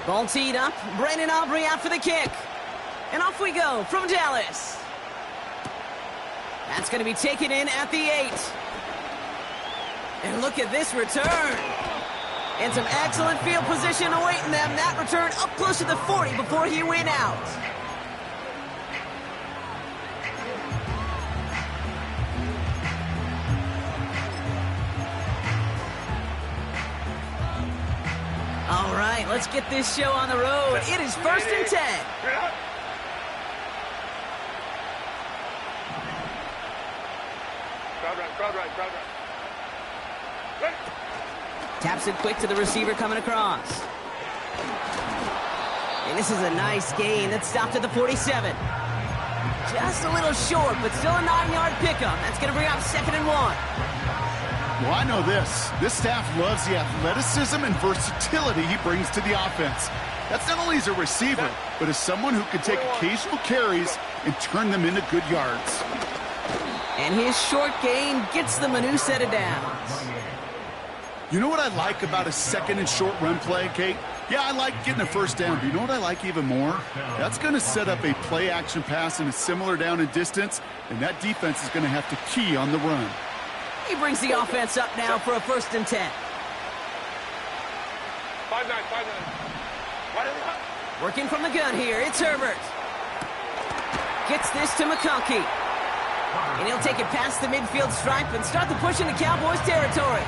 Ball teed up. Brandon Aubrey out for the kick. And off we go from Dallas. That's going to be taken in at the 8. And look at this return. And some excellent field position awaiting them. That return up close to the 40 before he went out. All right, let's get this show on the road. It is 1st and 10. Crowd right. Taps it quick to the receiver coming across. And this is a nice gain that stopped at the 47. Just a little short, but still a 9-yard pickup. That's going to bring up 2nd and 1. Well, I know this. This staff loves the athleticism and versatility he brings to the offense. That's not only as a receiver, but as someone who can take occasional carries and turn them into good yards. And his short gain gets them a new set of downs. You know what I like about a 2nd and short run play, Kate? Yeah, I like getting a 1st down, but you know what I like even more? That's going to set up a play-action pass in a similar down and distance, and that defense is going to have to key on the run. He brings the offense up now for a 1st and 10. 5-9. Working from the gun here, it's Herbert. Gets this to McConkey. And he'll take it past the midfield stripe and start the push into Cowboys territory.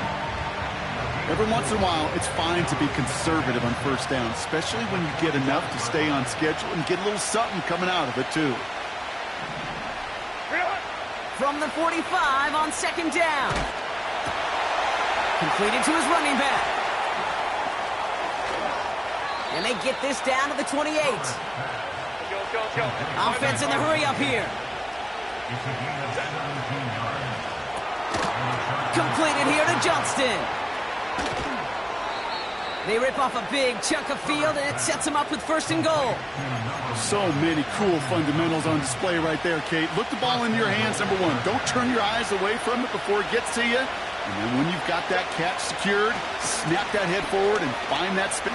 Every once in a while, it's fine to be conservative on 1st down, especially when you get enough to stay on schedule and get a little something coming out of it, too. From the 45 on 2nd down. Completed to his running back. And they get this down to the 28. Offense in the hurry up here. Completed here to Johnston. They rip off a big chunk of field, and it sets them up with 1st and goal. So many cool fundamentals on display right there, Kate. Look the ball into your hands, number 1. Don't turn your eyes away from it before it gets to you. And then when you've got that catch secured, snap that head forward and find that spin.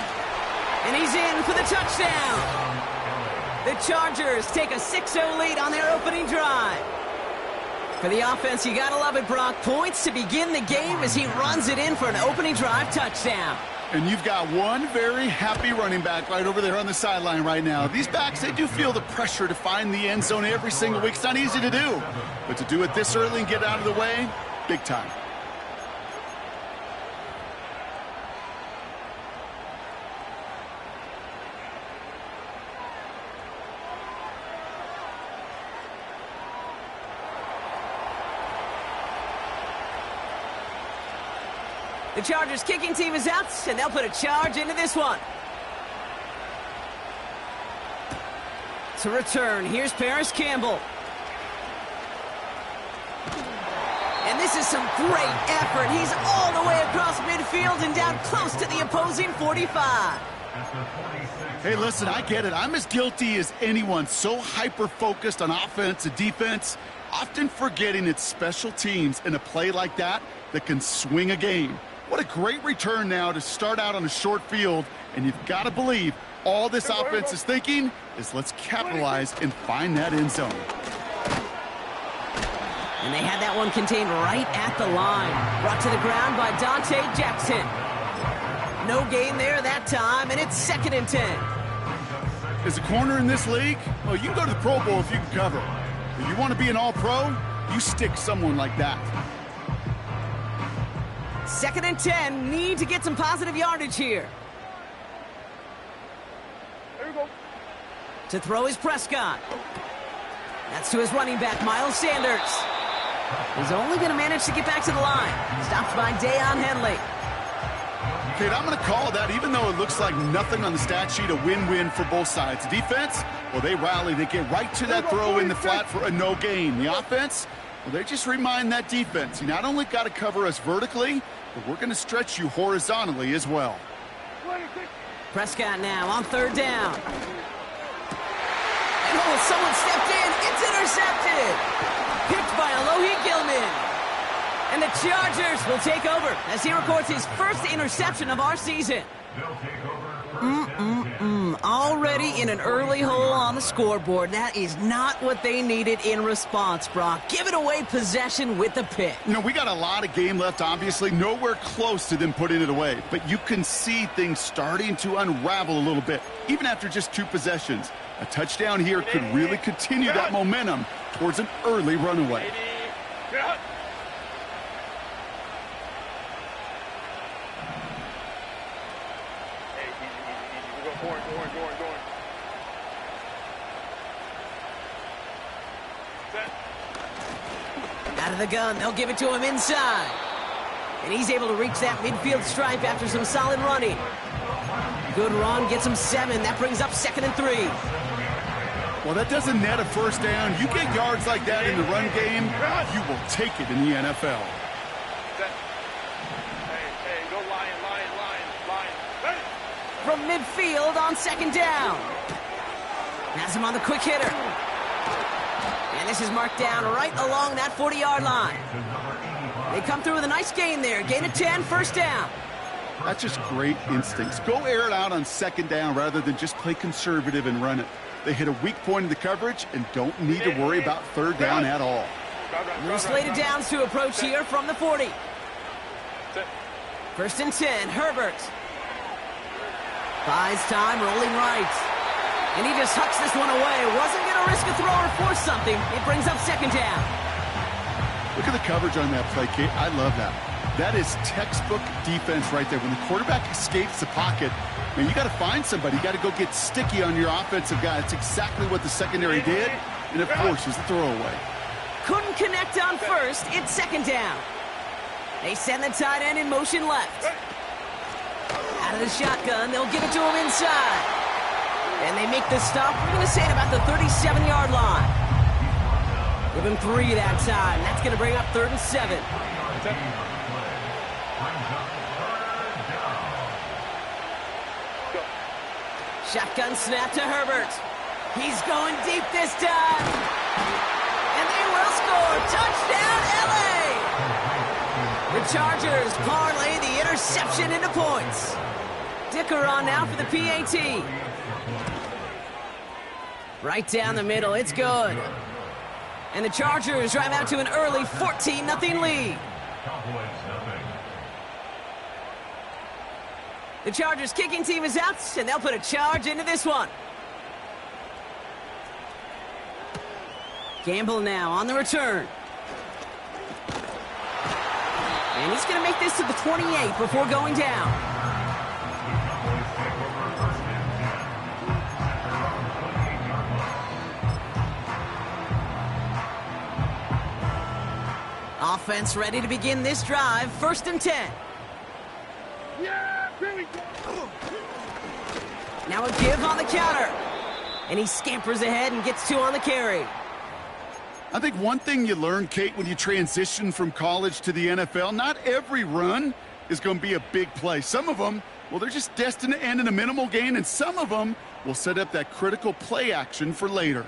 And he's in for the touchdown. The Chargers take a 6-0 lead on their opening drive. For the offense, you gotta love it, Brock. Points to begin the game as he runs it in for an opening drive touchdown. And you've got one very happy running back right over there on the sideline right now. These backs, they do feel the pressure to find the end zone every single week. It's not easy to do. But to do it this early and get out of the way, big time. The Chargers kicking team is out, and they'll put a charge into this one. To return, here's Paris Campbell. And this is some great effort. He's all the way across midfield and down close to the opposing 45. Hey, listen, I get it. I'm as guilty as anyone. So hyper-focused on offense and defense, often forgetting it's special teams in a play like that can swing a game. What a great return now to start out on a short field, and you've got to believe all this offense is thinking is let's capitalize and find that end zone. And they had that one contained right at the line. Brought to the ground by Dante Jackson. No gain there that time, and it's 2nd and 10. As a corner in this league, well, you can go to the Pro Bowl if you can cover. If you want to be an all-pro, you stick someone like that. 2nd and 10, need to get some positive yardage here. There we go. To throw is Prescott. That's to his running back, Miles Sanders. He's only going to manage to get back to the line. Stopped by Deion Henley. Kate, I'm going to call that, even though it looks like nothing on the stat sheet, a win-win for both sides. Defense, well, they rally. They get right to that throw in the flat for a no gain. The offense, well, they just remind that defense, you not only got to cover us vertically, but we're going to stretch you horizontally as well. Prescott now on 3rd down. And oh, someone stepped in. It's intercepted. Picked by Alohi Gilman. And the Chargers will take over as he records his first interception of our season. Already in an early hole on the scoreboard. That is not what they needed in response, Brock. Give it away possession with the pick. You know, we got a lot of game left, obviously. Nowhere close to them putting it away. But you can see things starting to unravel a little bit, even after just 2 possessions. A touchdown here could really continue that momentum towards an early runaway. Out of the gun, they'll give it to him inside. And he's able to reach that midfield stripe after some solid running. Good run, gets him 7. That brings up 2nd and 3. Well, that doesn't net a first down. You get yards like that in the run game, you will take it in the NFL. Hey, go Lion. From midfield on 2nd down. Has him on the quick hitter. And this is marked down right along that 40-yard line. They come through with a nice gain there. Gain of 10, first down. That's just great instincts. Go air it out on 2nd down rather than just play conservative and run it. They hit a weak point in the coverage and don't need to worry about 3rd down at all. Little slated downs to approach here from the 40. 1st and 10, Herbert. Buys time, rolling right. And he just hucks this one away. Wasn't going to risk a throw or force something. It brings up 2nd down. Look at the coverage on that play, Kate. I love that. That is textbook defense right there. When the quarterback escapes the pocket, man, you got to find somebody. You got to go get sticky on your offensive guy. That's exactly what the secondary did. And, of course, is the throwaway. Couldn't connect on 1st. It's 2nd down. They send the tight end in motion left. Out of the shotgun, they'll give it to him inside. And they make the stop, we're going to say, at about the 37-yard line. Give him 3 that time. That's going to bring up 3rd and 7. Shotgun snap to Herbert. He's going deep this time. And they will score. Touchdown, L.A. The Chargers parlay the interception into points. Dicker on now for the PAT. Right down the middle, it's good. And the Chargers drive out to an early 14-0 lead. The Chargers kicking team is out, and they'll put a charge into this one. Gamble now on the return. And he's going to make this to the 28 before going down. Offense ready to begin this drive. 1st and 10. Yeah, here we go. Now a give on the counter. And he scampers ahead and gets 2 on the carry. I think one thing you learn, Kate, when you transition from college to the NFL, not every run is going to be a big play. Some of them, well, they're just destined to end in a minimal gain, and some of them will set up that critical play action for later.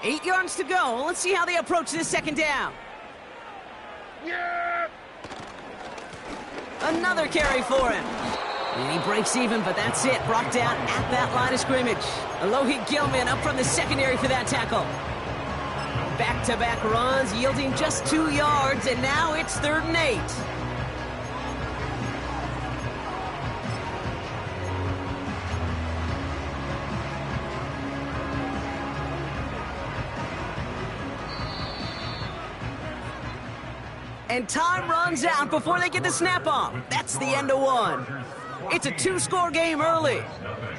Eight yards to go. Let's see how they approach this 2nd down. Yeah. Another carry for him. And he breaks even, but that's it. Brought down at that line of scrimmage. Alohi Gilman up from the secondary for that tackle. Back-to-back runs, yielding just 2 yards, and now it's 3rd and 8. And time runs out before they get the snap off. That's the end of 1. It's a 2-score game early.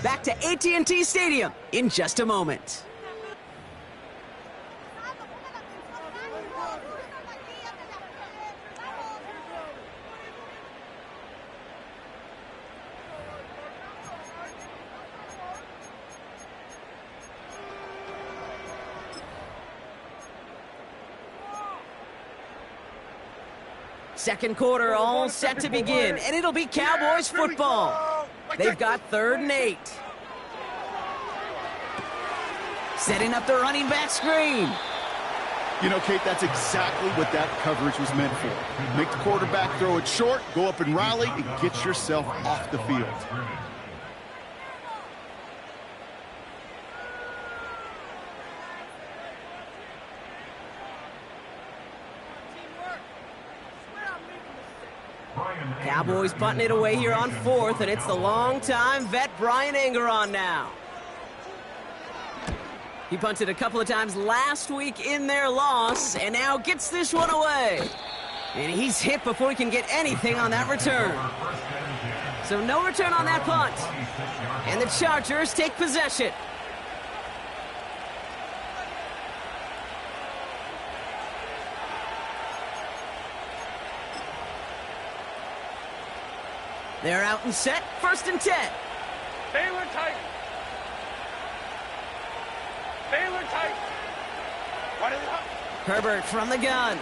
Back to AT&T Stadium in just a moment. Second quarter all set to begin, and it'll be Cowboys football. They've got 3rd and 8. Setting up the running back screen. You know, Kate, that's exactly what that coverage was meant for. Make the quarterback throw it short, go up and rally, and get yourself off the field. Cowboys punting it away here on 4th, and it's the longtime vet Brian Anger on now. He punted a couple of times last week in their loss, and now gets this one away. And he's hit before he can get anything on that return. So no return on that punt. And the Chargers take possession. They're out and set, 1st and 10. Baylor tight. Baylor tight. What is it up? Herbert from the gun.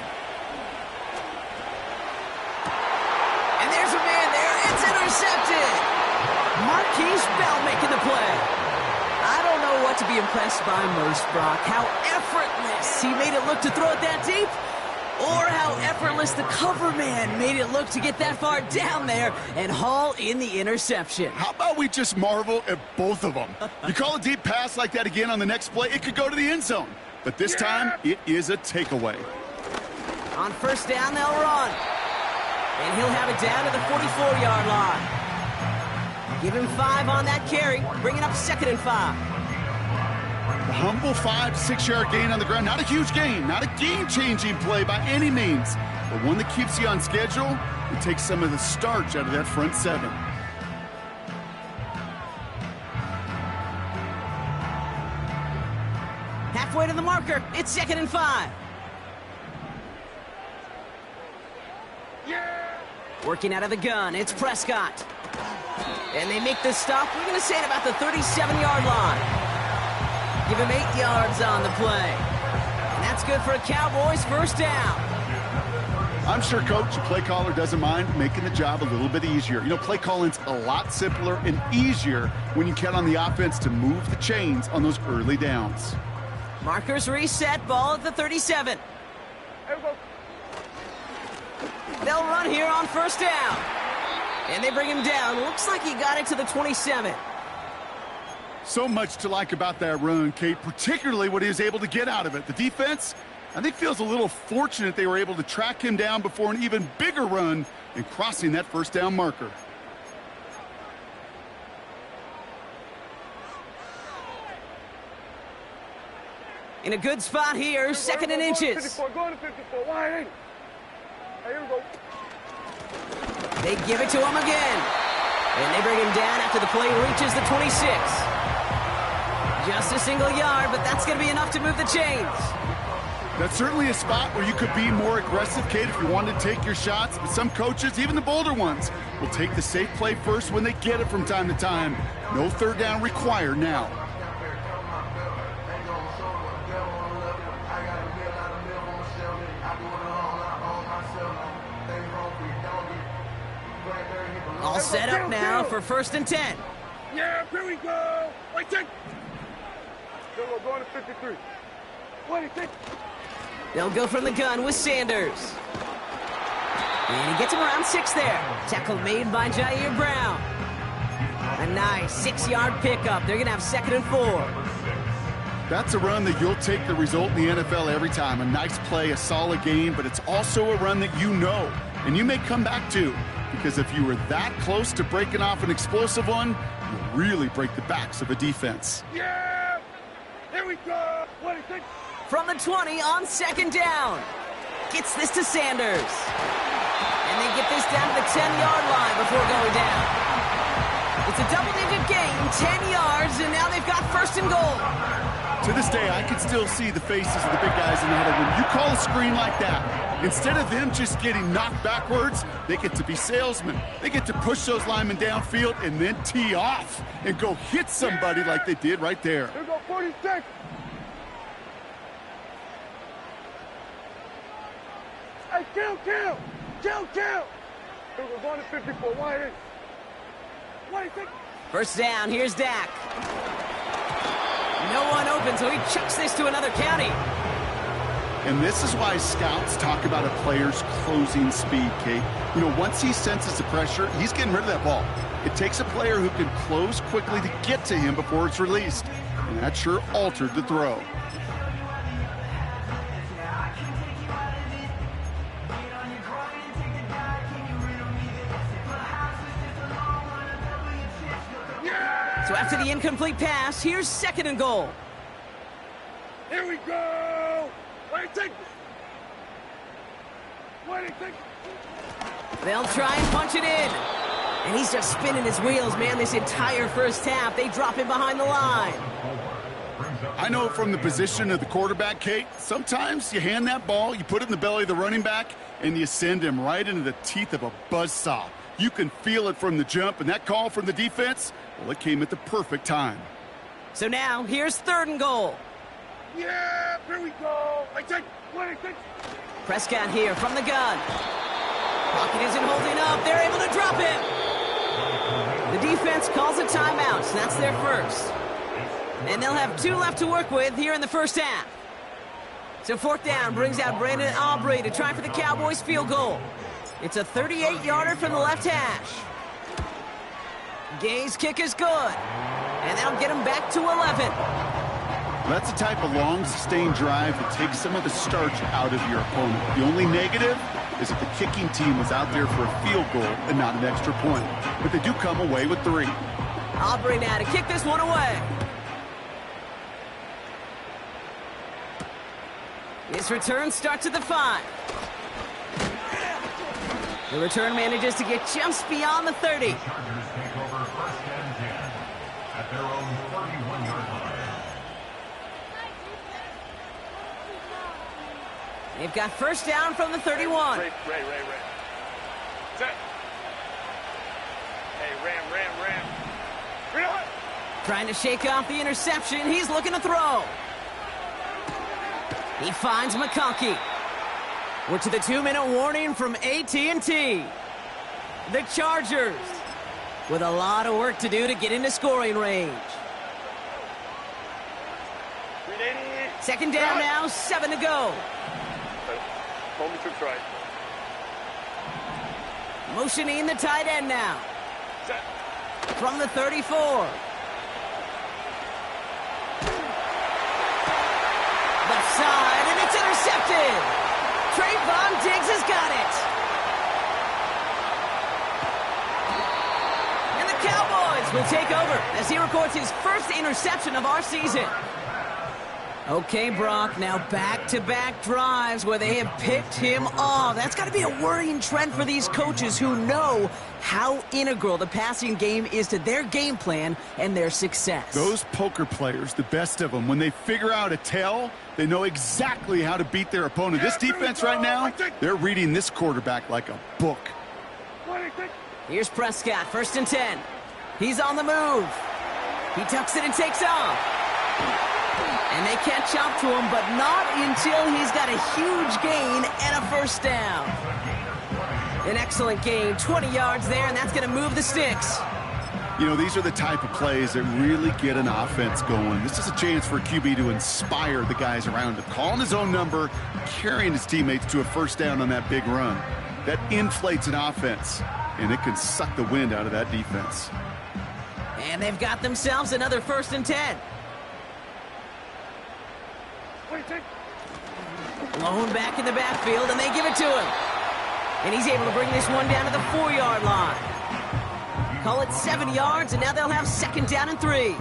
And there's a man there. It's intercepted. Marquise Bell making the play. I don't know what to be impressed by most, Brock. How effortless he made it look to throw it that deep, or how effortless the cover man made it look to get that far down there and haul in the interception. How about we just marvel at both of them? You call a deep pass like that again on the next play, it could go to the end zone. But this time, it is a takeaway. On 1st down, they'll run. And he'll have it down to the 44-yard line. Give him 5 on that carry, bringing up 2nd and 5. A humble 5 to 6 yard gain on the ground. Not a huge gain, not a game-changing play by any means, but one that keeps you on schedule and takes some of the starch out of that front 7. Halfway to the marker, it's 2nd and 5. Yeah. Working out of the gun, it's Prescott. And they make the stop, we're going to say at about the 37-yard line. Give him 8 yards on the play. And that's good for a Cowboys 1st down. I'm sure, Coach, the play caller doesn't mind making the job a little bit easier. You know, play calling's a lot simpler and easier when you count on the offense to move the chains on those early downs. Markers reset, ball at the 37. There we go. They'll run here on 1st down. And they bring him down. Looks like he got it to the 27. So much to like about that run, Kate, particularly what he was able to get out of it. The defense, I think, feels a little fortunate they were able to track him down before an even bigger run and crossing that 1st down marker. In a good spot here, 2nd and inches. 54, going to 54, wide 80. Here we go. They give it to him again. And they bring him down after the play reaches the 26. Just a single yard, but that's going to be enough to move the chains. That's certainly a spot where you could be more aggressive, Kate, if you wanted to take your shots. But some coaches, even the bolder ones, will take the safe play first when they get it from time to time. No 3rd down required now. All set up now for 1st and 10. Yeah, here we go. Wait, check. Here we go, going to 53. Wait, check. They'll go from the gun with Sanders. And he gets him around 6 there. Tackle made by Jair Brown. A nice 6-yard pickup. They're going to have 2nd and 4. That's a run that you'll take the result in the NFL every time. A nice play, a solid game, but it's also a run that you know and you may come back to. Because if you were that close to breaking off an explosive one, you'll really break the backs of a defense. Yeah! Here we go! What do you think? From the 20 on 2nd down. Gets this to Sanders. And they get this down to the 10-yard line before going down. It's a double-digit gain, 10 yards, and now they've got 1st and goal. To this day, I can still see the faces of the big guys in the huddle. When you call a screen like that, instead of them just getting knocked backwards, they get to be salesmen. They get to push those linemen downfield and then tee off and go hit somebody like they did right there. Here we go, 46. Hey, kill! Here we go, going to 54. Wide 8. What do you think? 1st down, here's Dak. No one open, so he chucks this to another county. And this is why scouts talk about a player's closing speed, Kate. You know, once he senses the pressure, he's getting rid of that ball. It takes a player who can close quickly to get to him before it's released. And that sure altered the throw. So after the incomplete pass, here's 2nd and goal. Here we go. Wait, take. They'll try and punch it in. And he's just spinning his wheels, man, this entire first half. They drop him behind the line. I know from the position of the quarterback, Kate, sometimes you hand that ball, you put it in the belly of the running back, and you send him right into the teeth of a buzzsaw. You can feel it from the jump, and that call from the defense, well, it came at the perfect time. So now, here's 3rd and goal. Yeah, here we go. Take. Prescott here from the gun. Pocket isn't holding up. They're able to drop him. The defense calls a timeout, so that's their first. And they'll have 2 left to work with here in the first half. So 4th down brings out Brandon Aubrey to try for the Cowboys field goal. It's a 38-yarder from the left hash. Gay's kick is good. And that'll get him back to 11. That's the type of long, sustained drive that takes some of the starch out of your opponent. The only negative is if the kicking team was out there for a field goal and not an extra point. But they do come away with 3. Aubrey now to kick this one away. His return starts at the 5. The return manages to get just beyond the 30. They've got first down from the 31. Ray. Set. Hey, Ram. Real. Trying to shake off the interception. He's looking to throw. He finds McConkey. We're to the 2-minute warning from AT&T. The Chargers with a lot of work to do to get into scoring range. 2nd down now, 7 to go. Hold me to try. Motioning the tight end now. Set. From the 34. Left side, and it's intercepted. Trayvon Diggs has got it. And the Cowboys will take over as he records his first interception of our season. Okay, Brock, now back-to-back drives where they have picked him off. That's got to be a worrying trend for these coaches who know how integral the passing game is to their game plan and their success. Those poker players, the best of them, when they figure out a tell, they know exactly how to beat their opponent. This defense right now, they're reading this quarterback like a book. Here's Prescott, 1st and 10. He's on the move. He tucks it and takes off. And they catch up to him, but not until he's got a huge gain and a first down. An excellent gain, 20 yards there, and that's going to move the sticks. You know, these are the type of plays that really get an offense going. This is a chance for a QB to inspire the guys around him. Calling his own number, carrying his teammates to a first down on that big run. That inflates an offense, and it can suck the wind out of that defense. And they've got themselves another 1st and 10. Blown back in the backfield, and they give it to him. And he's able to bring this one down to the 4-yard line. Call it 7 yards, and now they'll have 2nd down and 3.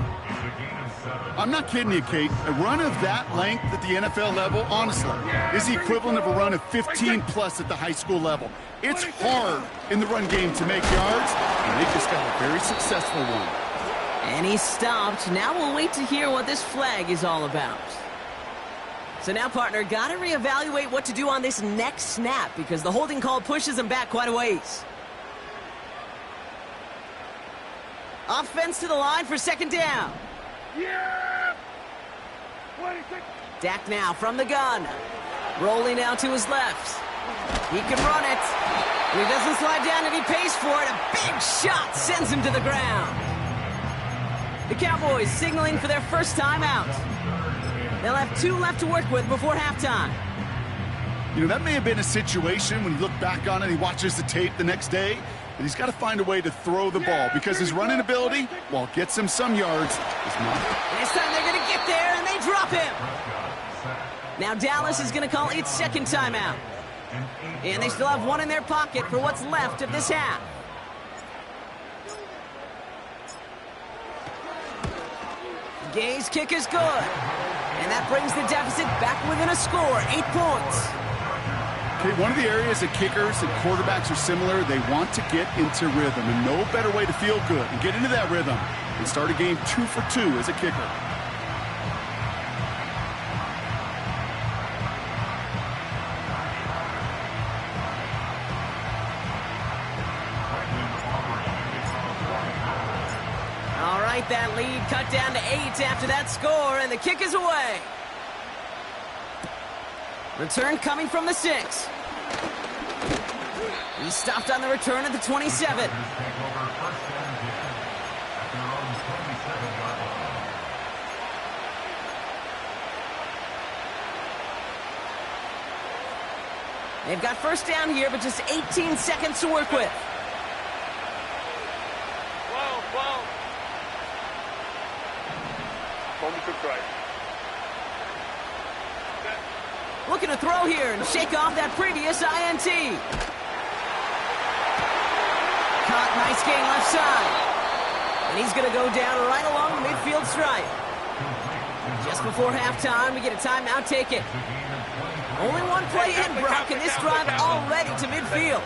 I'm not kidding you, Kate. A run of that length at the NFL level, honestly, is the equivalent of a run of 15-plus at the high school level. It's hard in the run game to make yards, and they just got a very successful one. And he stopped. Now we'll wait to hear what this flag is all about. So now, partner, got to reevaluate what to do on this next snap because the holding call pushes him back quite a ways. Offense to the line for 2nd down. Yeah! Dak now from the gun. Rolling out to his left. He can run it. And he doesn't slide down and he pays for it. A big shot sends him to the ground. The Cowboys signaling for their first time out. They'll have 2 left to work with before halftime. You know, that may have been a situation when you look back on it and he watches the tape the next day, but he's got to find a way to throw the ball because his running ability, while it gets him some yards, is not. This time they're going to get there, and they drop him. Now Dallas is going to call its second timeout. And they still have 1 in their pocket for what's left of this half. Gay's kick is good. And that brings the deficit back within a score, 8 points. Okay, one of the areas that kickers and quarterbacks are similar, they want to get into rhythm. And no better way to feel good and get into that rhythm and start a game 2 for 2 as a kicker. All right, that lead cut down to 8 after that score, and the kick is away. Return coming from the 6. He stopped on the return at the 27. They've got first down here, but just 18 seconds to work with. Looking to throw here and shake off that previous INT. Caught, nice gain left side. And he's going to go down right along the midfield stripe. Just before halftime, we get a timeout, take it. Only 1 play in, Brock, and this drive already to midfield.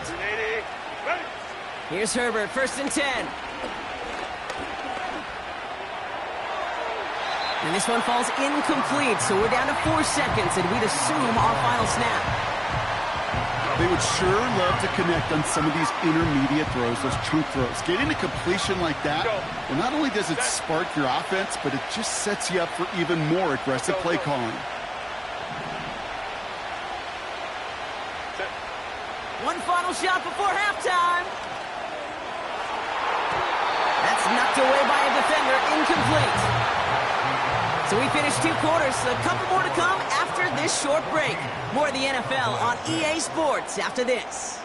Here's Herbert, 1st and 10. And this one falls incomplete, so we're down to 4 seconds, and we'd assume our final snap. They would sure love to connect on some of these intermediate throws, those chunk throws. Getting a completion like that, well, not only does it spark your offense, but it just sets you up for even more aggressive play calling. One final shot before halftime. That's knocked away by a defender, incomplete. So we finished 2 quarters, a couple more to come after this short break. More of the NFL on EA Sports after this.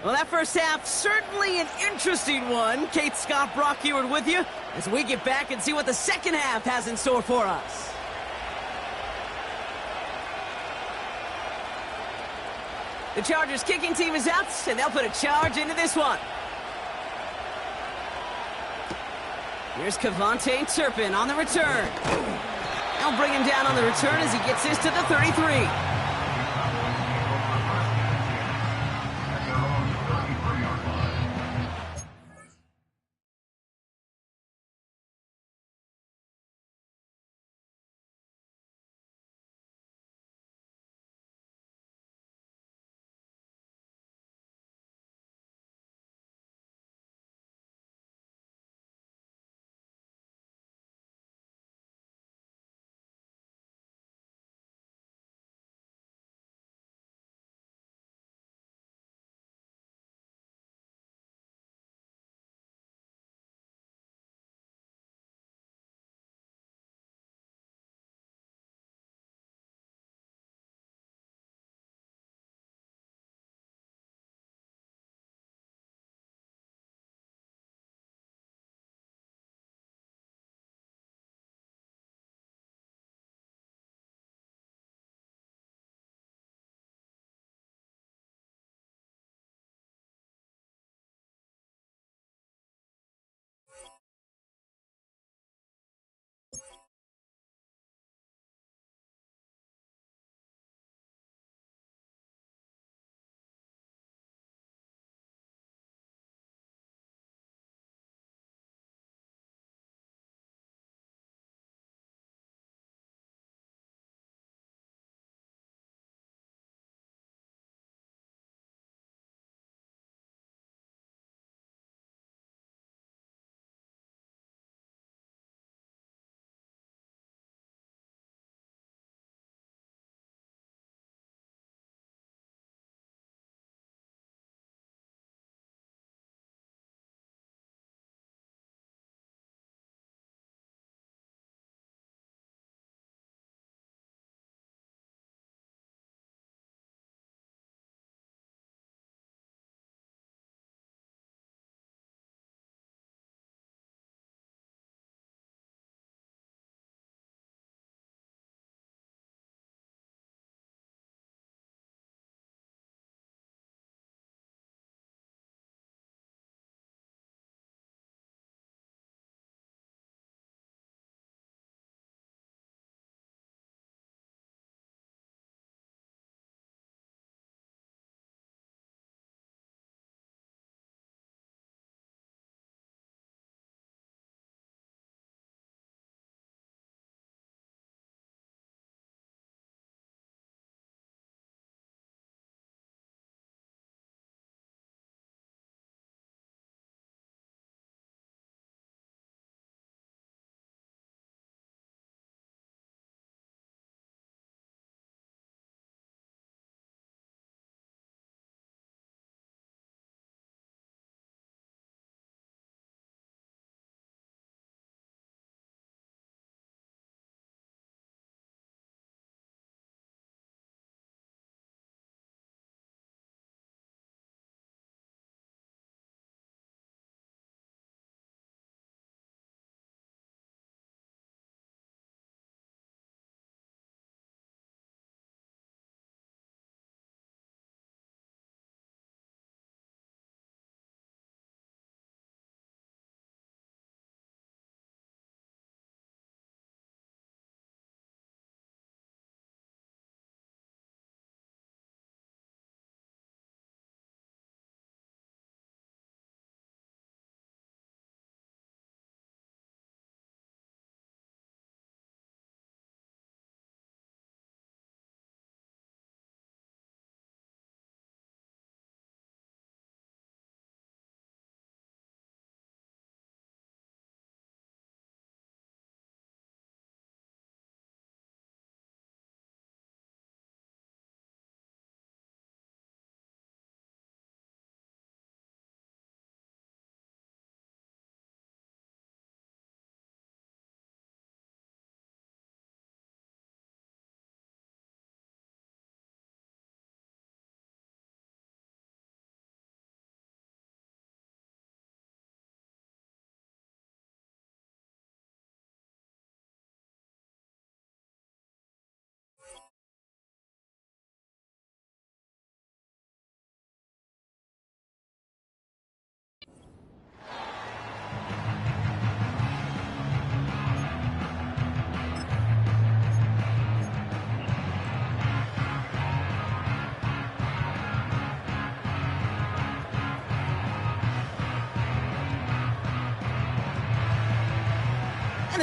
Well, that first half, certainly an interesting one. Kate, Scott, Brock Ewart with you as we get back and see what the second half has in store for us. The Chargers kicking team is out, and they'll put a charge into this one. Here's Kevontae Turpin on the return. They'll bring him down on the return as he gets this to the 33.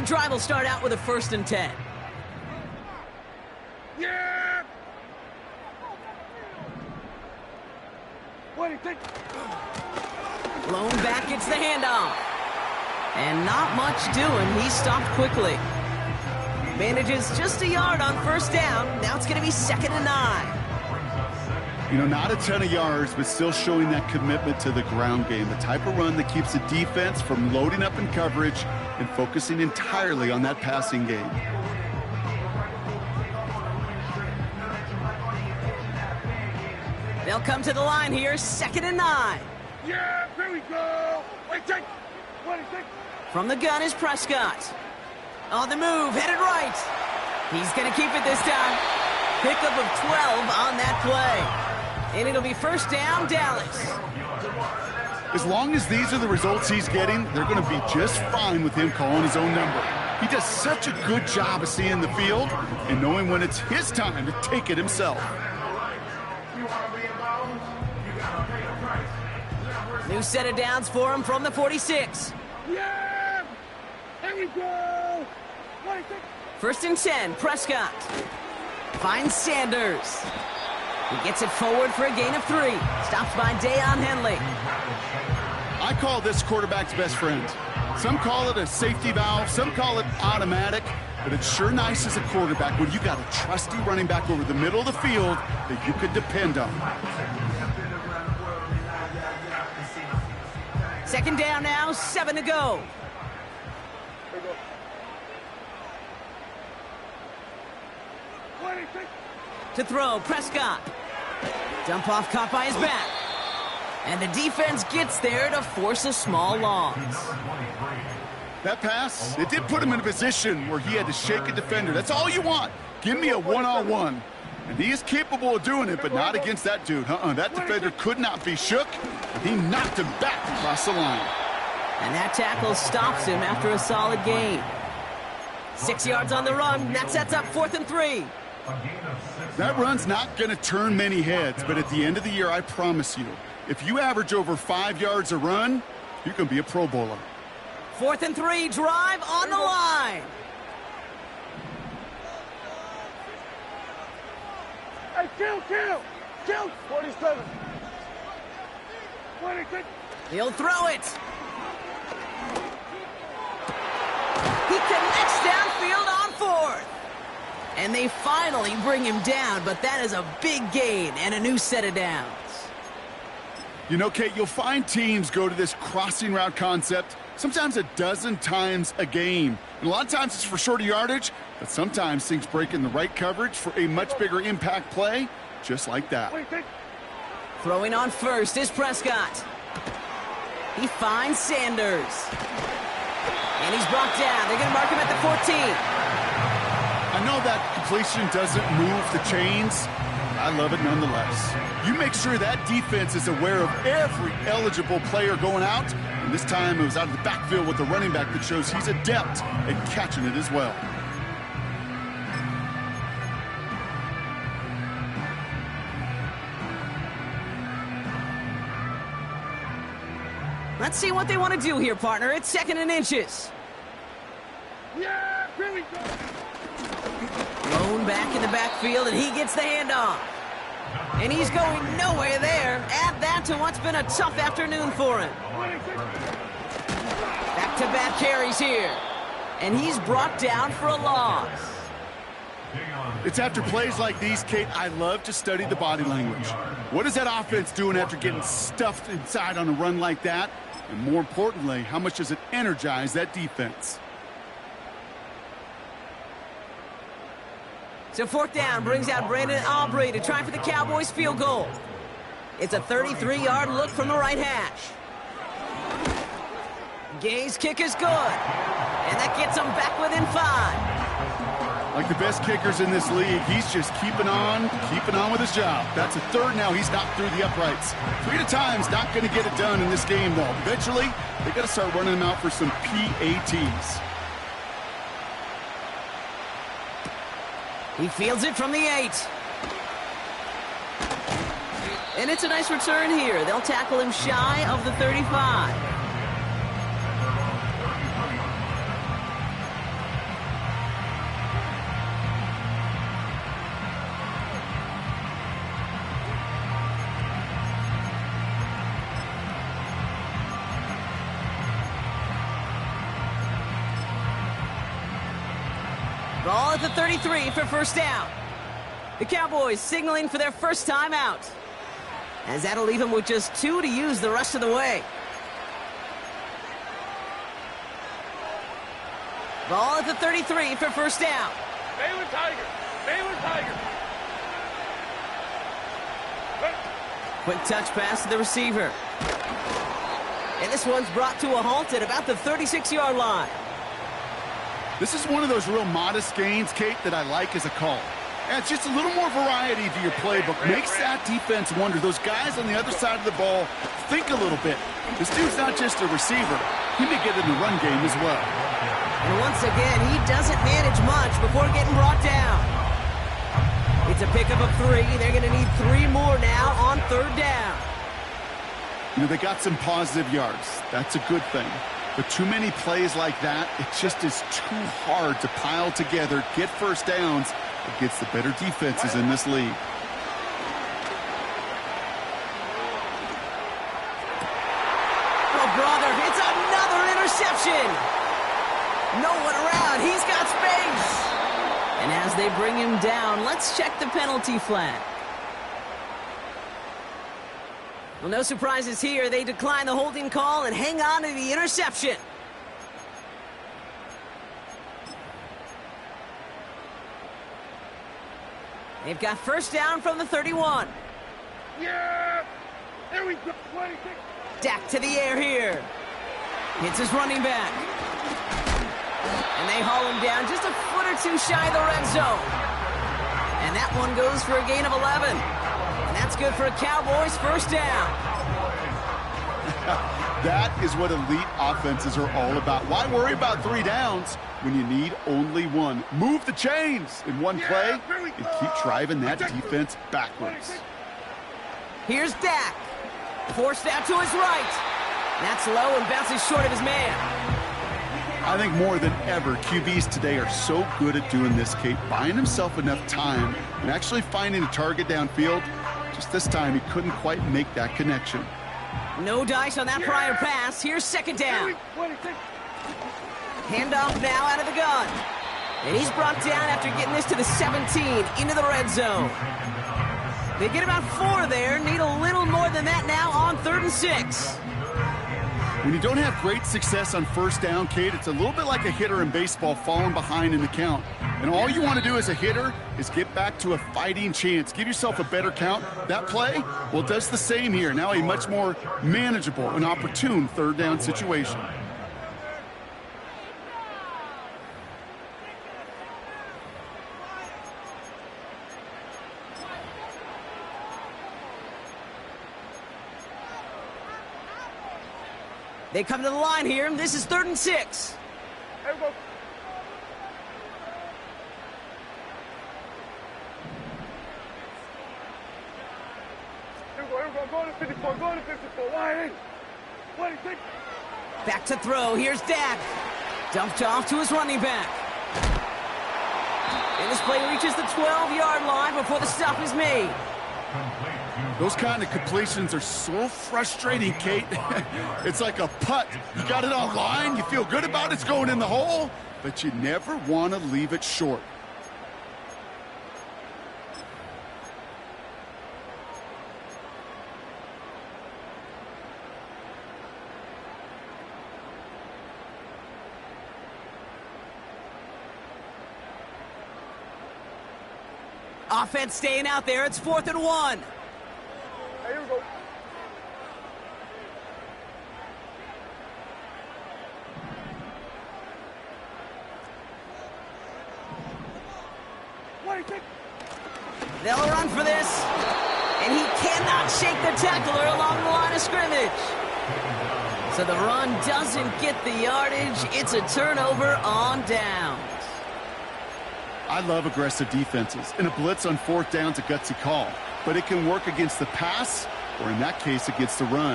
the drive will start out with a 1st and 10. Yeah! What do you think? Blown back, gets the handoff. And not much doing. He stopped quickly. Manages just a yard on 1st down. Now it's going to be 2nd and 9. You know, not a ton of yards, but still showing that commitment to the ground game. The type of run that keeps the defense from loading up in coverage and focusing entirely on that passing game. They'll come to the line here, 2nd and 9. Yeah, here we go. Wait, take. What do you think? From the gun is Prescott. On the move, headed right. He's going to keep it this time. Pickup of 12 on that play. And it'll be 1st down, Dallas. As long as these are the results he's getting, they're going to be just fine with him calling his own number. He does such a good job of seeing the field and knowing when it's his time to take it himself. New set of downs for him from the 46. Yeah! Here we go. What do you think? 1st and 10, Prescott. Finds Sanders. He gets it forward for a gain of 3. Stopped by Deion Henley. I call this quarterback's best friend. Some call it a safety valve, some call it automatic, but it's sure nice as a quarterback when you got a trusty running back over the middle of the field that you could depend on. 2nd down now, 7 to go. What do you think? To throw, Prescott. Dump off caught by his back. And the defense gets there to force a small loss. That pass, it did put him in a position where he had to shake a defender. That's all you want. Give me a one-on-one. And he is capable of doing it, but not against that dude. That defender could not be shook, and he knocked him back across the line. And that tackle stops him after a solid gain. 6 yards on the run. That sets up 4th and 3. That run's not going to turn many heads, but at the end of the year, I promise you, if you average over 5 yards a run, you're going to be a Pro Bowler. 4th and 3, drive on the line. Hey, kill. 47. What do you think? He'll throw it. He connects downfield on 4th. And they finally bring him down, but that is a big gain and a new set of downs. You know, Kate, you'll find teams go to this crossing route concept sometimes a dozen times a game. And a lot of times it's for shorter yardage, but sometimes things break in the right coverage for a much bigger impact play, just like that. What do you think? Throwing on 1st is Prescott. He finds Sanders. And he's brought down. They're going to mark him at the 14. I know that completion doesn't move the chains. I love it nonetheless. You make sure that defense is aware of every eligible player going out. And this time it was out of the backfield with the running back that shows he's adept at catching it as well. Let's see what they want to do here, partner. It's 2nd and inches. Yeah, here we go. Thrown back in the backfield, and he gets the handoff. And he's going nowhere there. Add that to what's been a tough afternoon for him. Back-to-back carries here. And he's brought down for a loss. It's after plays like these, Kate, I love to study the body language. What is that offense doing after getting stuffed inside on a run like that? And more importantly, how much does it energize that defense? So 4th down brings out Brandon Aubrey to try for the Cowboys field goal. It's a 33-yard look from the right hash. Gay's kick is good. And that gets him back within 5. Like the best kickers in this league, he's just keeping on with his job. That's a 3rd now. He's knocked through the uprights. 3 at a time is not going to get it done in this game, though. Eventually, they got to start running him out for some PATs. He fields it from the 8. And it's a nice return here. They'll tackle him shy of the 35. Ball at the 33 for first down. The Cowboys signaling for their first time out, as that'll leave them with just 2 to use the rest of the way. Ball at the 33 for first down. Baylor Tiger. Baylor Tiger. Quick touch pass to the receiver. And this one's brought to a halt at about the 36-yard line. This is one of those real modest gains, Kate, that I like as a call. Yeah, it's just a little more variety to your playbook. Makes that defense wonder. Those guys on the other side of the ball think a little bit. This dude's not just a receiver. He may get in the run game as well. And once again, he doesn't manage much before getting brought down. It's a pickup of 3. They're going to need 3 more now on third down. You know, they got some positive yards. That's a good thing. But too many plays like that, it just is too hard to pile together, get first downs against the better defenses in this league. Oh, brother, it's another interception. No one around. He's got space. And as they bring him down, let's check the penalty flag. Well, no surprises here. They decline the holding call and hang on to the interception. They've got first down from the 31. Yeah! There we go. 26. Dak to the air here. Hits his running back. And they haul him down just a foot or 2 shy of the red zone. And that one goes for a gain of 11. And that's good for a Cowboys first down. That is what elite offenses are all about. Why worry about 3 downs when you need only 1? Move the chains in one play and keep driving that defense backwards. Here's Dak. Forced out to his right. That's low and bounces short of his man. I think more than ever, QBs today are so good at doing this, Kate, buying himself enough time and actually finding a target downfield. Just this time, he couldn't quite make that connection. No dice on that prior pass. Here's second down. Handoff now out of the gun. And he's brought down after getting this to the 17 into the red zone. They get about 4 there. Need a little more than that now on 3rd and 6. When you don't have great success on first down, Kate, it's a little bit like a hitter in baseball falling behind in the count. And all you want to do as a hitter is get back to a fighting chance. Give yourself a better count. That play, well, does the same here. Now a much more manageable and opportune 3rd down situation. They come to the line here, and this is 3rd and 6. Here we go. Here we go. Go to 54. Go to 54. Why? 26. Back to throw. Here's Dak. Dumped off to his running back. And this play reaches the 12-yard line before the stop is made. Those kind of completions are so frustrating, Kate. It's like a putt. You got it on line, you feel good about it's going in the hole, but you never want to leave it short. Offense staying out there. It's 4th and 1. Here we go. They'll run for this. And he cannot shake the tackler along the line of scrimmage. So the run doesn't get the yardage. It's a turnover on downs. I love aggressive defenses, and a blitz on 4th down's a gutsy call, but it can work against the pass, or in that case, against the run.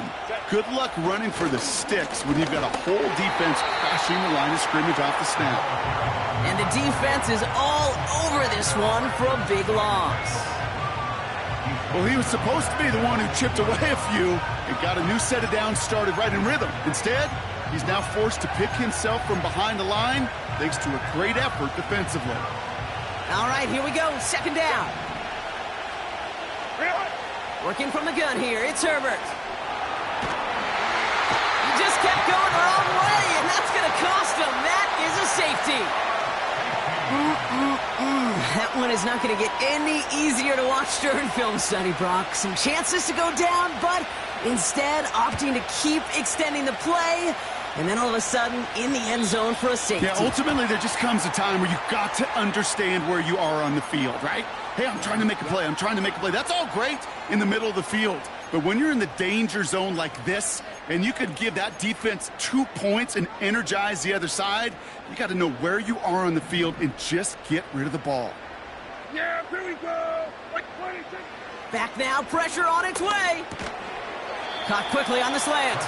Good luck running for the sticks when you've got a whole defense crashing the line of scrimmage off the snap. And the defense is all over this one for a big loss. Well, he was supposed to be the one who chipped away a few and got a new set of downs started right in rhythm. Instead, he's now forced to pick himself from behind the line thanks to a great effort defensively. All right, here we go. Second down. Working from the gun here. It's Herbert. He just kept going the wrong way, and that's going to cost him. That is a safety. That one is not going to get any easier to watch during film study, Brock. Some chances to go down, but instead opting to keep extending the play, and then all of a sudden in the end zone for a safety. Yeah, ultimately there just comes a time where you've got to understand where you are on the field, right? Hey, I'm trying to make a play. I'm trying to make a play. That's all great in the middle of the field. But when you're in the danger zone like this, and you could give that defense 2 points and energize the other side, you got to know where you are on the field and just get rid of the ball. Yeah, here we go. Like 26. Back now, pressure on its way. Caught quickly on the slant.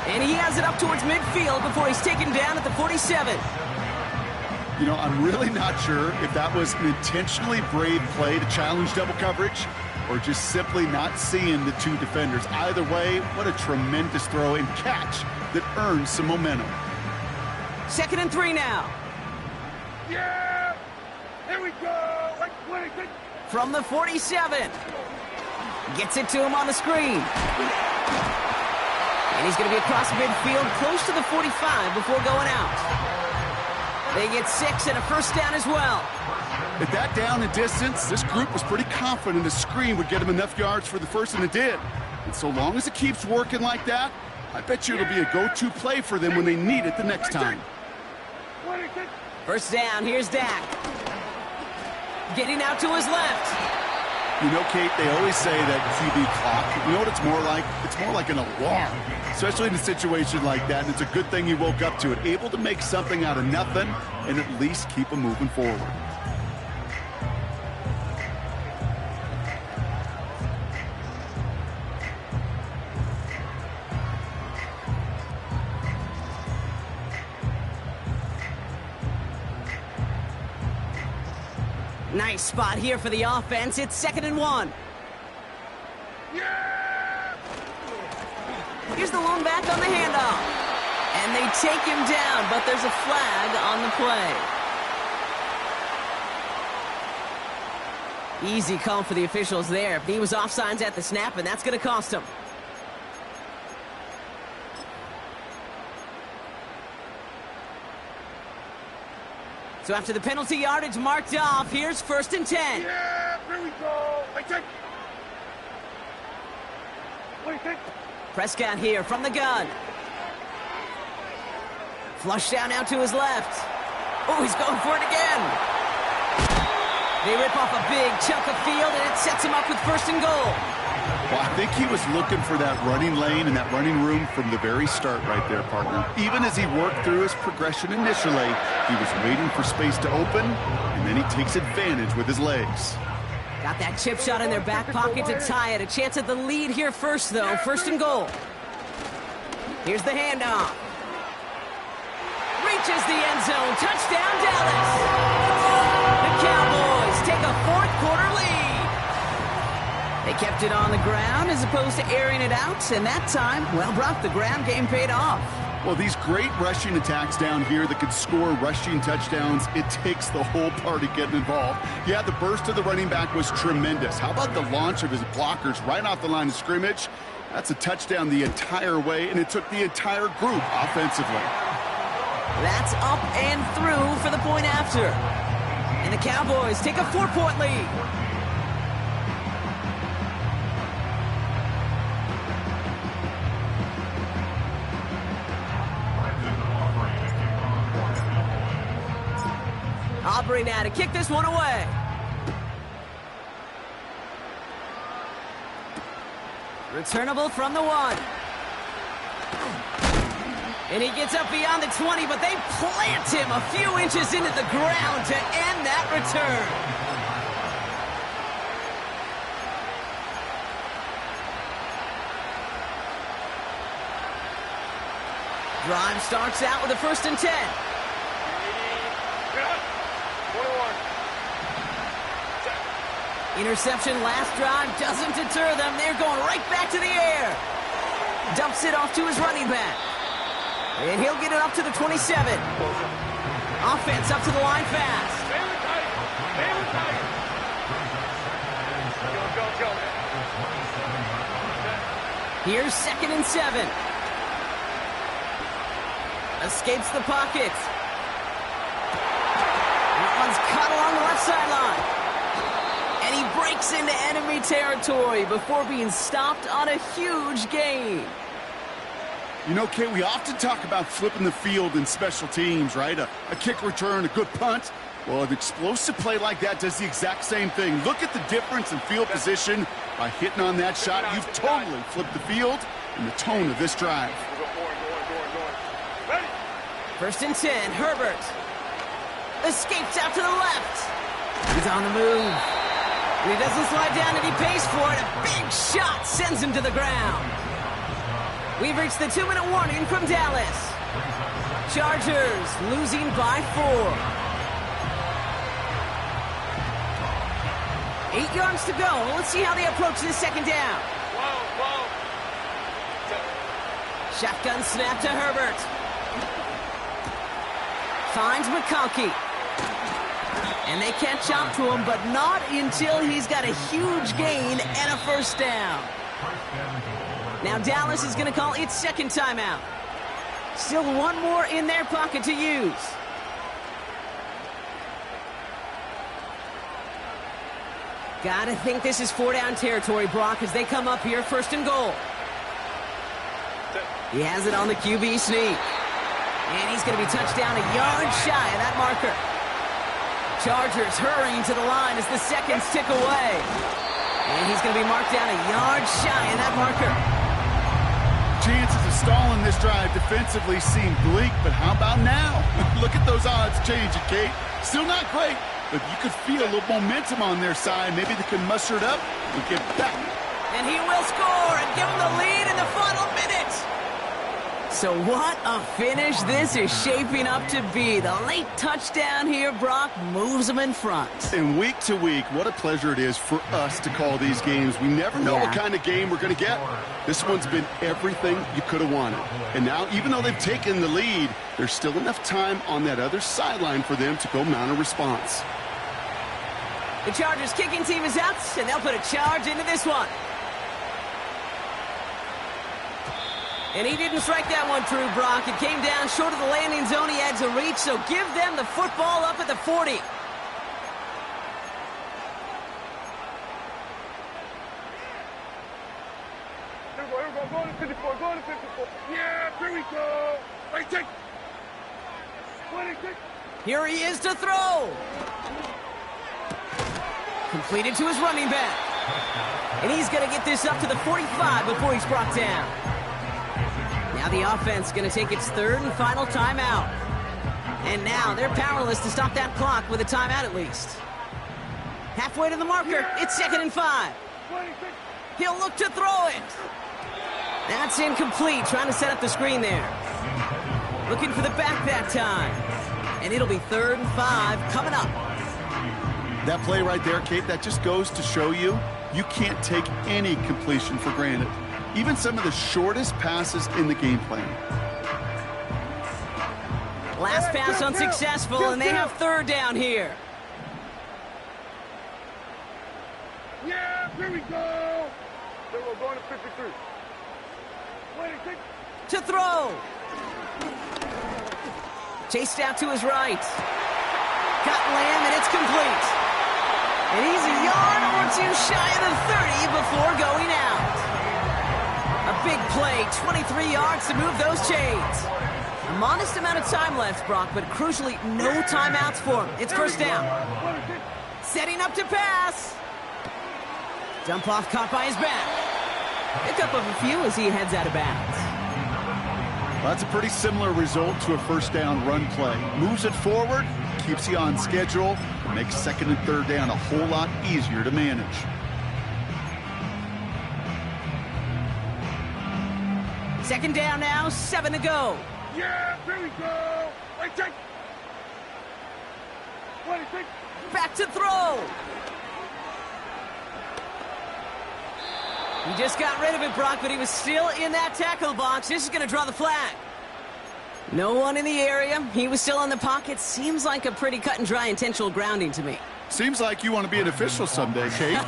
And he has it up towards midfield before he's taken down at the 47. You know, I'm really not sure if that was an intentionally brave play to challenge double coverage or just simply not seeing the two defenders. Either way, what a tremendous throw and catch that earns some momentum. 2nd and 3 now. Yeah! Here we go! Like 26. From the 47. Gets it to him on the screen. And he's going to be across midfield, close to the 45 before going out. They get 6 and a first down as well. At that down and distance, this group was pretty confident the screen would get him enough yards for the first, and it did. And so long as it keeps working like that, I bet you it'll be a go-to play for them when they need it the next time. 26. First down, here's Dak. Getting out to his left. You know, Kate, they always say that QB clock, you know what it's more like? It's more like an alarm, especially in a situation like that. And it's a good thing you woke up to it, able to make something out of nothing and at least keep them moving forward. Nice spot here for the offense. It's 2nd and 1. Yeah! Here's the lone back on the handoff. And they take him down, but there's a flag on the play. Easy call for the officials there. He was offsides at the snap, and that's going to cost him. So after the penalty yardage marked off, here's 1st and 10. Yeah! Here we go! Like 26. 26. Prescott here from the gun. Flush down now to his left. Oh, he's going for it again. They rip off a big chunk of field, and it sets him up with 1st and goal. Well, I think he was looking for that running lane and that running room from the very start right there, partner. Even as he worked through his progression initially, he was waiting for space to open, and then he takes advantage with his legs. Got that chip shot in their back pocket to tie it. A chance at the lead here first, though. 1st and goal. Here's the handoff. Reaches the end zone. Touchdown, Dallas. The Cowboys take a 4th quarter lead. They kept it on the ground as opposed to airing it out, and that time, well, Brock, the ground game paid off. Well, these great rushing attacks down here that could score rushing touchdowns, it takes the whole party getting involved. Yeah, the burst of the running back was tremendous. How about the launch of his blockers right off the line of scrimmage? That's a touchdown the entire way, and it took the entire group offensively. That's up and through for the point after. And the Cowboys take a 4-point lead. Aubrey now to kick this one away. Returnable from the 1. And he gets up beyond the 20, but they plant him a few inches into the ground to end that return. Drive starts out with a 1st and 10. Interception last drive doesn't deter them. They're going right back to the air. Dumps it off to his running back. And he'll get it up to the 27. Offense up to the line fast. Stay with tight. Stay with tight. Go, man. Here's 2nd and 7. Escapes the pocket. That one's caught along the left sideline. And he breaks into enemy territory before being stopped on a huge gain. You know, Kate, we often talk about flipping the field in special teams, right? A kick return, a good punt. Well, an explosive play like that does the exact same thing. Look at the difference in field position by hitting on that shot. You've totally flipped the field and the tone of this drive. Ready? 1st and 10, Herbert. Escapes out to the left. He's on the move. And he doesn't slide down and he pays for it. A big shot sends him to the ground. We've reached the 2-minute warning from Dallas. Chargers losing by 4. 8 yards to go. Let's see how they approach this 2nd down. Whoa. Shotgun snap to Herbert. Finds McConkey. And they catch up to him, but not until he's got a huge gain and a 1st down. Now Dallas is going to call its 2nd timeout. Still one more in their pocket to use. Gotta think this is 4-down territory, Brock, as they come up here 1st and goal. He has it on the QB sneak. And he's going to be touched down a yard shy of that marker. Chargers hurrying to the line as the seconds tick away. And he's going to be marked down a yard shy of that marker. Chances of stalling this drive defensively seem bleak, but how about now? Look at those odds changing, Kate. Still not great, but you could feel a little momentum on their side. Maybe they can muster it up and get back. And he will score and give them the lead in the final minute. So what a finish this is shaping up to be. The late touchdown here, Brock, moves them in front. And week to week, what a pleasure it is for us to call these games. We never know what kind of game we're going to get. This one's been everything you could have wanted. And now, even though they've taken the lead, there's still enough time on that other sideline for them to go mount a response. The Chargers kicking team is out, and they'll put a charge into this one. And he didn't strike that one true, Brock. It came down short of the landing zone he had to reach, so give them the football up at the 40. Here we go. Go to 54. Go to 54. Yeah, here we go. Wait, take. 26. Here he is to throw. Completed to his running back. And he's going to get this up to the 45 before he's brought down. Now the offense going to take its 3rd and final timeout. And now they're powerless to stop that clock with a timeout at least. Halfway to the marker, it's 2nd and 5. 26. He'll look to throw it. That's incomplete, trying to set up the screen there. Looking for the back that time. And it'll be 3rd and 5 coming up. That play right there, Kate, that just goes to show you can't take any completion for granted. Even some of the shortest passes in the game plan. Last pass unsuccessful, and they have 3rd down here. Yeah, here we go. Then we're going to 53. 26. To throw. Chased out to his right. Got Lamb, and it's complete. And he's a yard or two shy of the 30 before going out. A big play, 23 yards to move those chains. A modest amount of time left, Brock, but crucially, no timeouts for him. It's 1st down. Setting up to pass. Dump off caught by his back. Pick up of a few as he heads out of bounds. Well, that's a pretty similar result to a 1st down run play. Moves it forward, keeps you on schedule, and makes 2nd and 3rd down a whole lot easier to manage. Second down now, 7 to go. Yeah, here we go. Wait, take. 26. Back to throw. He just got rid of it, Brock, but he was still in that tackle box. This is going to draw the flag. No one in the area. He was still in the pocket. Seems like a pretty cut and dry intentional grounding to me. Seems like you want to be an official someday, Kate.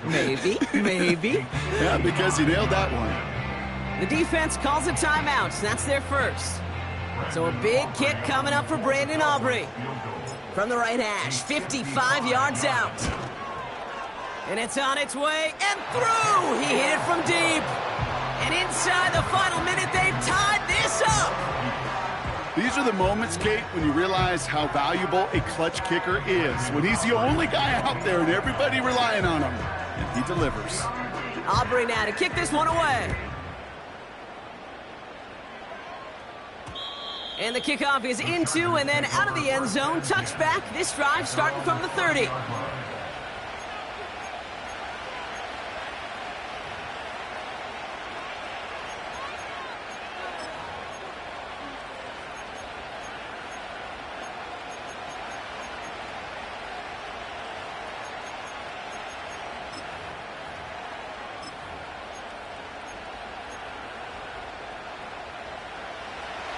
Maybe. Yeah, because you nailed that one. The defense calls a timeout. That's their first. So a big kick coming up for Brandon Aubrey. From the right hash, 55 yards out. And it's on its way and through. He hit it from deep. And inside the final minute, they've tied this up. These are the moments, Kate, when you realize how valuable a clutch kicker is. When he's the only guy out there and everybody relying on him. And he delivers. Aubrey now to kick this one away. And the kickoff is into and then out of the end zone. Touchback. This drive starting from the 30.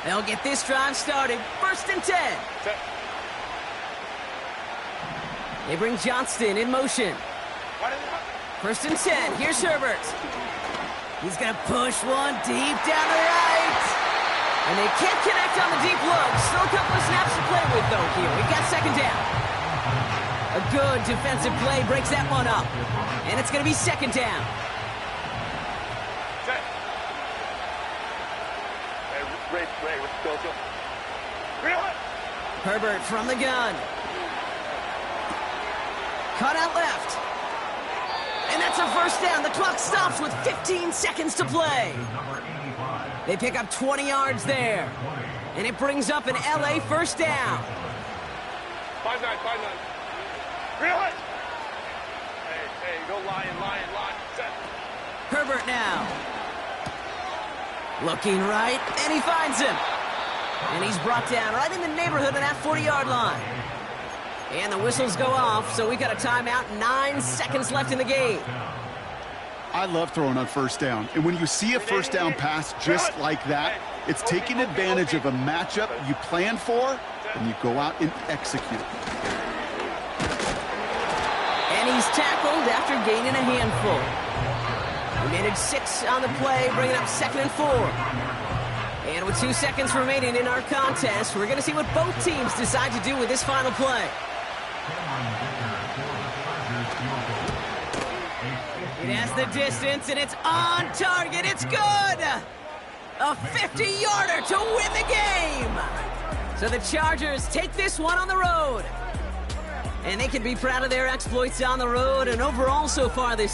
They'll get this drive started. 1st and 10. They bring Johnston in motion. 1st and 10. Here's Herbert. He's going to push one deep down the right. And they can't connect on the deep look. Still a couple of snaps to play with, though, here. We've got 2nd down. A good defensive play breaks that one up. And it's going to be 2nd down. Herbert from the gun. Cut out left. And that's a 1st down. The clock stops with 15 seconds to play. They pick up 20 yards there. And it brings up an LA 1st down. 5-9. Hey, go line. Set. Herbert now. Looking right, and he finds him. And he's brought down right in the neighborhood of that 40-yard line. And the whistles go off, so we got a timeout. 9 seconds left in the game. I love throwing on 1st down. And when you see a 1st down pass just like that, it's taking advantage of a matchup you plan for, and you go out and execute. And he's tackled after gaining a handful. We managed 6 on the play, bringing up 2nd and 4. And with 2 seconds remaining in our contest, we're going to see what both teams decide to do with this final play. It has the distance, and it's on target. It's good! A 50-yarder to win the game! So the Chargers take this one on the road. And they can be proud of their exploits on the road and overall so far this